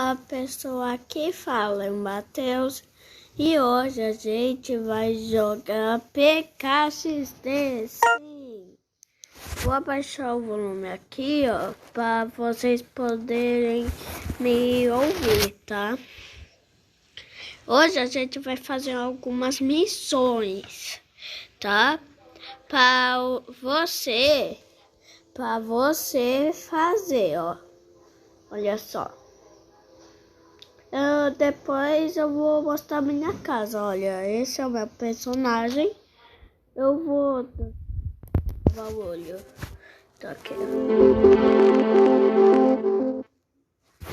a pessoa que fala é o Matheus e hoje a gente vai jogar PKXD. Sim. Vou abaixar o volume aqui, ó, para vocês poderem me ouvir, tá? Hoje a gente vai fazer algumas missões, tá? Para você fazer, ó. Olha só. Depois eu vou mostrar minha casa. Olha, esse é o meu personagem. Eu vou dar o olho. Tá aqui.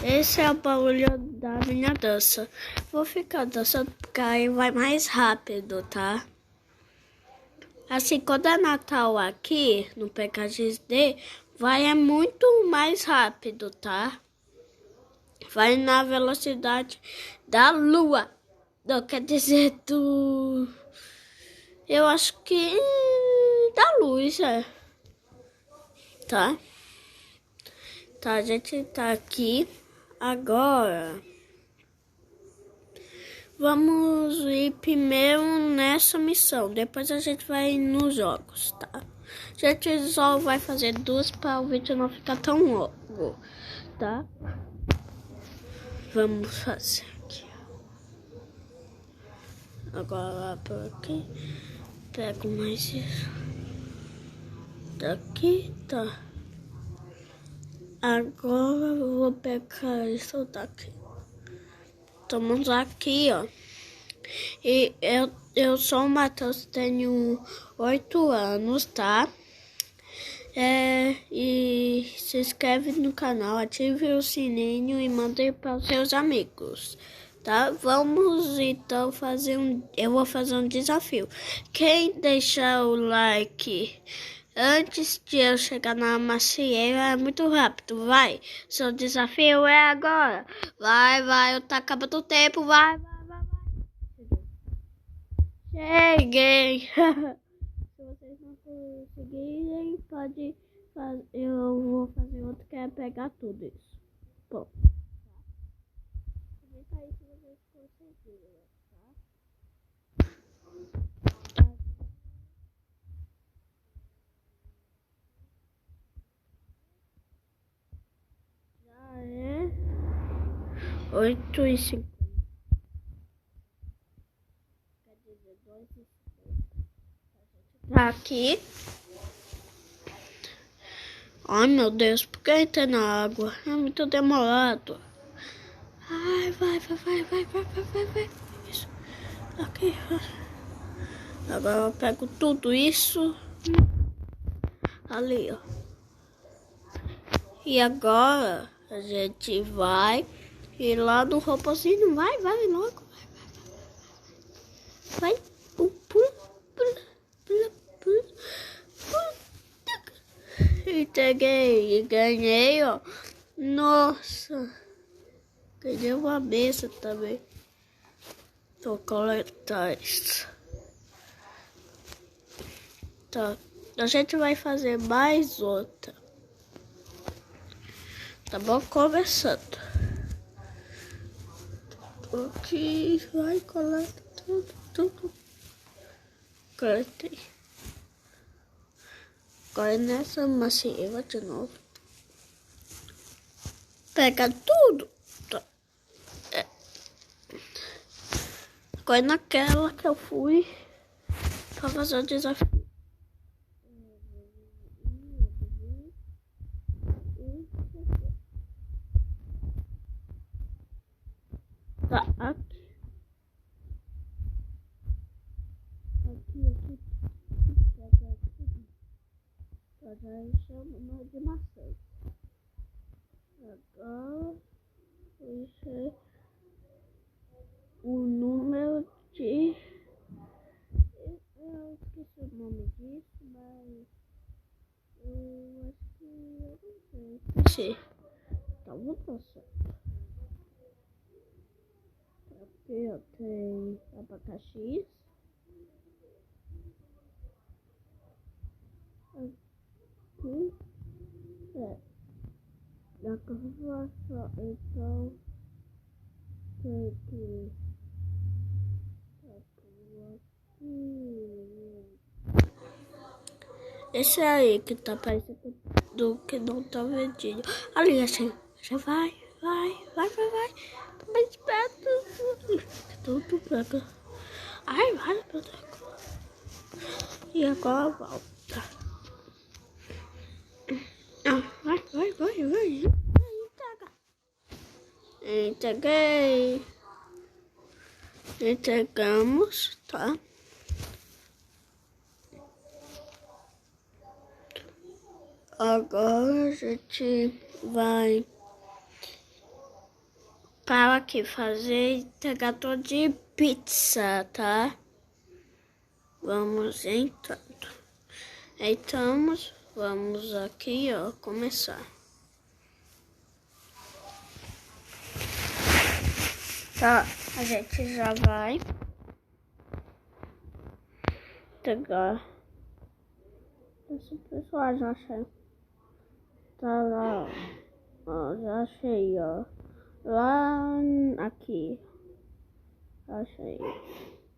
Esse é o barulho da minha dança. Vou ficar dançando porque aí vai mais rápido, tá? Assim, quando é Natal aqui no PKXD, vai muito mais rápido, tá? Vai na velocidade da lua. Não quer dizer do... Eu acho que da luz, é. Tá? Tá, a gente tá aqui agora. Vamos ir primeiro nessa missão. Depois a gente vai nos jogos, tá? A gente só vai fazer duas para o vídeo não ficar tão longo, tá? Vamos fazer aqui. Agora por aqui. Pego mais isso. Daqui, tá. Agora eu vou pegar isso daqui. Estamos aqui, ó. E eu sou o Matheus, tenho 8 anos, tá? E se inscreve no canal, ative o sininho e mande para os seus amigos, tá? Vamos então fazer eu vou fazer um desafio. Quem deixar o like antes de eu chegar na macieira é muito rápido, vai. Seu desafio é agora. Vai, tá acabando o tempo, vai. Cheguei. Se vocês não conseguirem, pode fazer. Eu vou fazer outro que é pegar tudo isso. Bom. Comenta aí se vocês conseguiram, tá? Já é 8h50. Quer dizer, 2h50. Tá aqui. Ai, meu Deus, por que entra na água? É muito demorado. Ai, vai. Isso. Aqui. Agora eu pego tudo isso. Ali, ó. E agora a gente vai ir lá no robozinho. Vai logo. Vai. Entreguei e ganhei, ó. Nossa. Ganhei uma mesa também. Vou coletar isso. Tá. A gente vai fazer mais outra. Tá bom? Começando. Aqui vai colar tudo. Coletei. Agora nessa macieira de novo. Pega tudo. Tá. Agora naquela que eu fui pra fazer o desafio. Tá aqui. Pega tudo. Agora chama de maçã. Agora isso é o número de... Eu esqueci o nome disso, mas eu acho que eu não sei. Esqueci. Tá muito certo. Aqui eu tenho abacaxi. Aqui é da carroça, então sei que... Esse aí que tá parecendo do que não tá vendinho. Ali, assim. Já vai. Tá mais perto. Tudo pega. Ai, vai, meu Deus. E agora volta. Vai. Entreguei. Entregamos, tá? Agora a gente vai para aqui fazer entregador de pizza, tá? Vamos entrando. Entramos, vamos aqui, ó, começar. Tá, a gente já vai pegar. Esse pessoal já achei. Tá lá, ó, já achei, ó. Lá, aqui. Achei.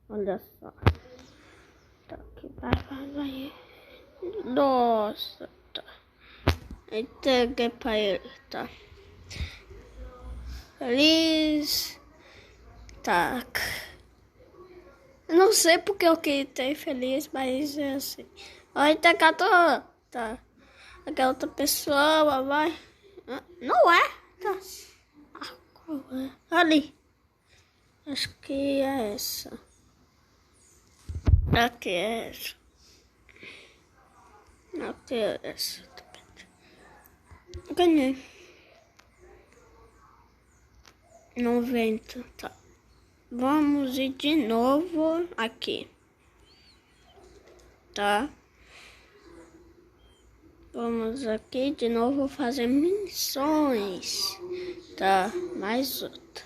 Olha só. Tá aqui, vai. Nossa, tá. Entreguei pra ele, tá. Feliz. Tá. Eu não sei porque eu queria feliz, mas é assim. Olha, entregador. Tá. Aquela outra pessoa vai. Não é? Tá. Qual é? Ali. Acho que é essa. Aqui é essa. Aqui é essa. Ganhei. 90, tá. Vamos ir de novo aqui. Tá? Vamos aqui de novo fazer missões. Tá? Mais outra.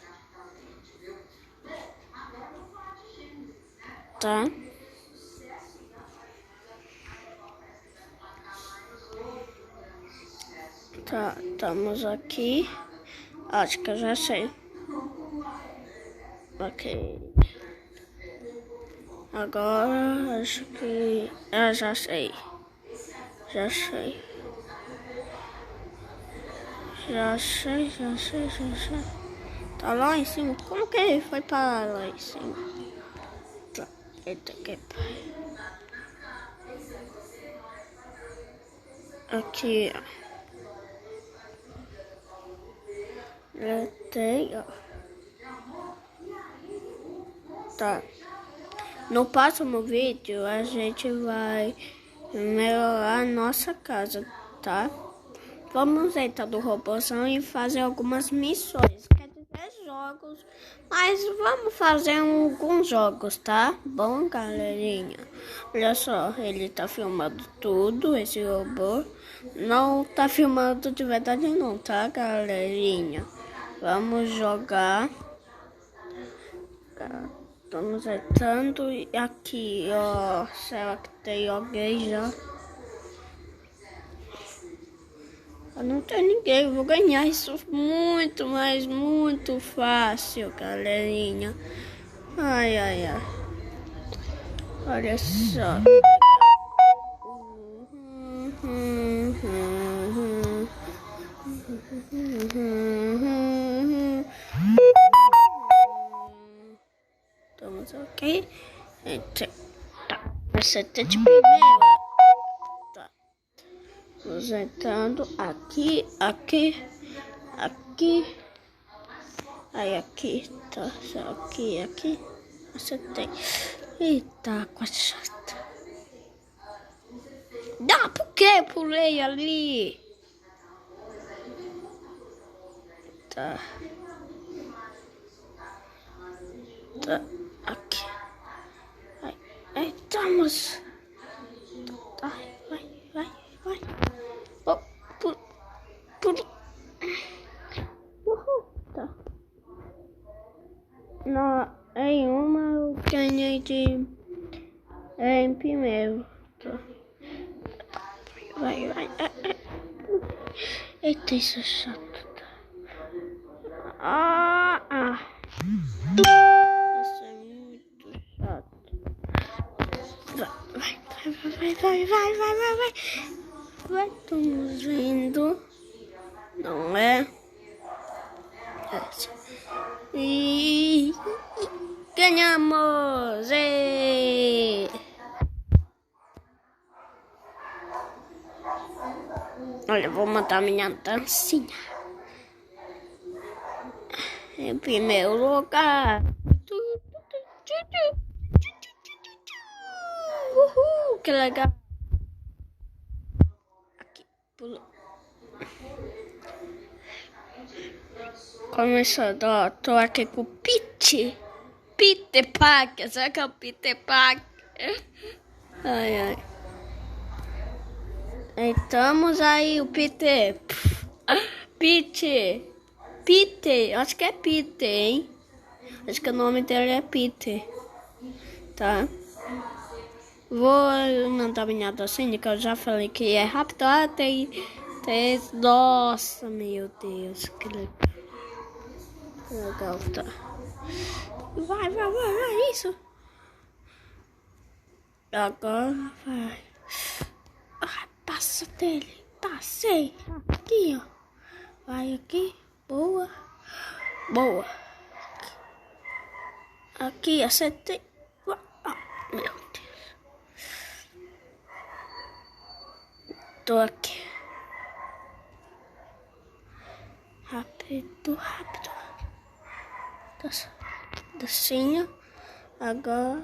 Tá? Tá, estamos aqui. Acho que eu já sei. Ok. Agora acho que eu já sei. Já sei. Tá lá em cima. Como que ele foi parar lá em cima? Tá. Eita, que pai. Aqui, ó. Letei, ó. Tá. No próximo vídeo a gente vai melhorar a nossa casa, tá? Vamos entrar no robôzão e fazer algumas missões, quer dizer jogos, mas vamos fazer alguns jogos, tá? Bom, galerinha, olha só, ele tá filmando tudo, esse robô. Não tá filmando de verdade não, tá, galerinha? Vamos jogar. Estamos entrando aqui, ó. Será que tem alguém já? Não tem ninguém, eu vou ganhar isso muito, mas muito fácil, galerinha. Ai. Olha só. Estamos ok. Tá. Você tá de primeira. Vamos entrando aqui. Aí aqui, tá, aqui. Acertei. Eita, quase chata. Dá, por que pulei ali? Tá. Tá, aqui. Aí, estamos. Tá, vai. Oh, tá. Em uma eu ganhei em primeiro. Tá. Vai. Eita, isso é chato. vai. Vai, estamos indo. Não é? E ganhamos! E... Olha, vou montar minha dancinha. Em primeiro lugar. Uhul, que legal. Aqui, pulou. Começando, ó, tô aqui com o Peter Parker, será que é o Peter Parker? Ai. Estamos aí, o Peter, acho que é Peter, hein? Acho que o nome dele é Peter, tá? Vou mandar minha docinha, que eu já falei que é rápido, tem, nossa, meu Deus, que legal. Legal, tá. Vai, isso. Agora vai. Ai, passa dele. Passei. Aqui, ó. Vai aqui. Boa. Aqui, acertei. Ah, meu Deus. Tô aqui. Rápido. Docinho. Agora.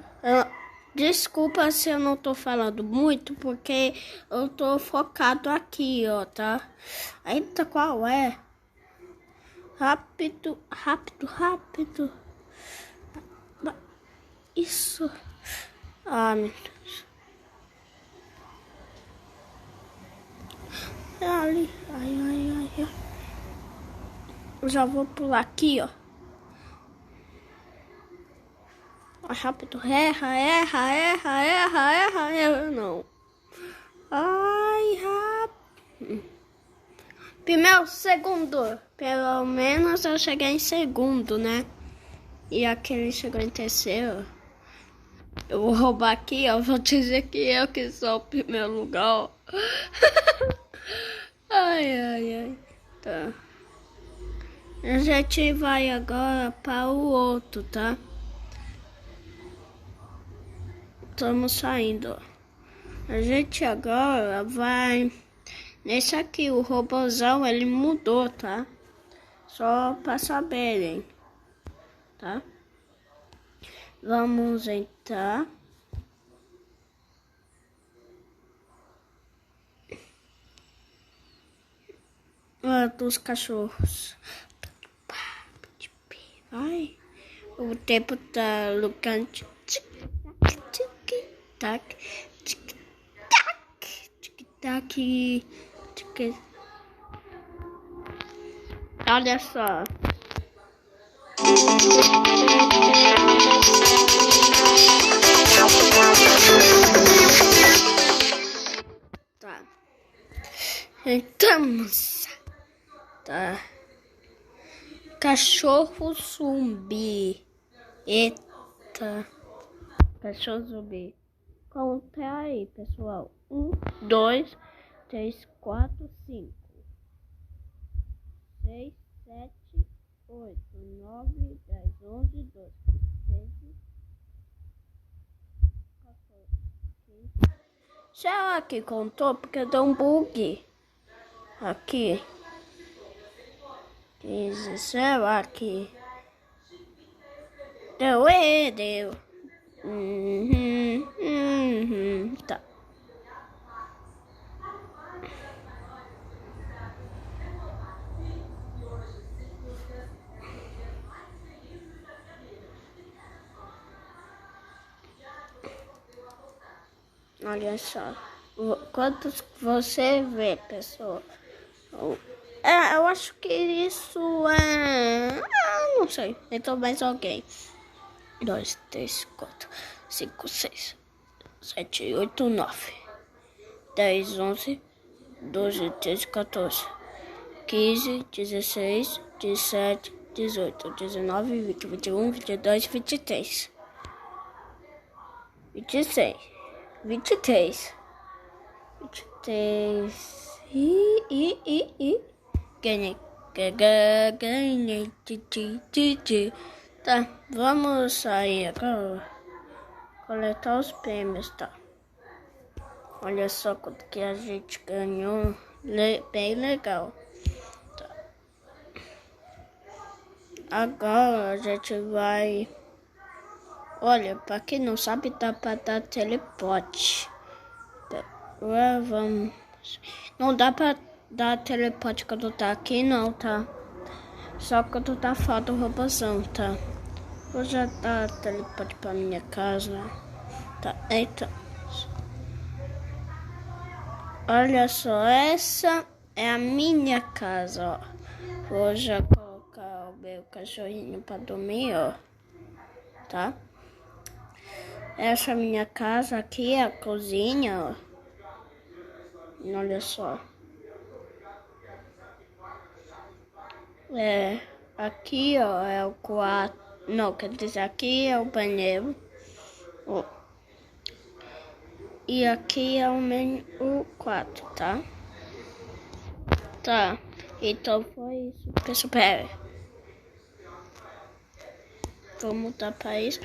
Desculpa se eu não tô falando muito, porque eu tô focado aqui, ó, tá? Eita, qual é? Rápido. Isso. Ah, meu Deus. É ali. Ai. Eu já vou pular aqui, ó. Rápido, erra, não. Ai, rápido. Primeiro, segundo. Pelo menos eu cheguei em segundo, né? E aquele chegou em terceiro. Eu vou roubar aqui, ó. Vou dizer que eu que sou o primeiro lugar, ó. Ai. Tá. A gente vai agora para o outro, tá? Estamos saindo. A gente agora vai nesse aqui. O robôzão, ele mudou, tá? Só para saberem, tá? Vamos entrar. Dos cachorros. Vai. O tempo tá lutando. Tic-tac. Olha só. Tá. Entramos. Tá. Cachorro zumbi. Eita. Cachorro zumbi. Conta aí, pessoal. 1, 2, 3, 4, 5, 6, 7, 8, 9, 10, 11, 12, 13, 14, 15. Será que contou? Porque deu um bug aqui. 15, será que deu? Deu. Tá. Olha só. Quantos você vê, pessoal? Eu acho que isso é... não sei. Então mais alguém. 2, 3, 4, 5, 6, 7, 8, 9, 10, 11, 12, 13, 14, 15, 16, 17, 18, 19, 20, 21, 22, 23, 26, 23. 23. Ganhei. Ganhei. Tá, vamos sair agora. Coletar os prêmios, tá? Olha só quanto que a gente ganhou. Bem legal. Tá. Agora a gente vai... Olha, pra quem não sabe, dá pra dar teleporte. Agora vamos... Não dá pra dar teleporte quando tá aqui, não, tá? Só quando tá fora do robôzão, tá? Vou já dar teleporte pra minha casa. Tá, então... Olha só, essa é a minha casa, ó. Vou já colocar o meu cachorrinho pra dormir, ó. Tá? Essa é a minha casa aqui, é a cozinha, ó. Olha só. Aqui, ó, é o quarto. Não, quer dizer, aqui é o banheiro. Ó. E aqui é o quarto, tá? Tá. Então foi isso. Pessoal, vou mudar para isso.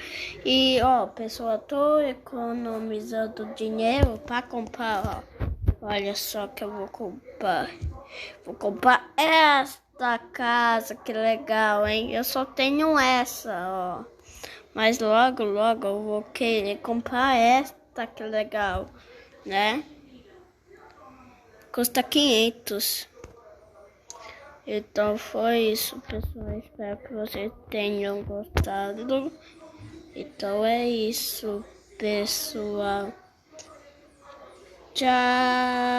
E, ó, pessoal, tô economizando dinheiro para comprar, ó. Olha só que eu vou comprar. Vou comprar esta casa, que legal, hein? Eu só tenho essa, ó. Mas logo eu vou querer comprar esta, que legal, né? Custa 500. Então foi isso, pessoal. Espero que vocês tenham gostado. Então é isso, pessoal. Tchau.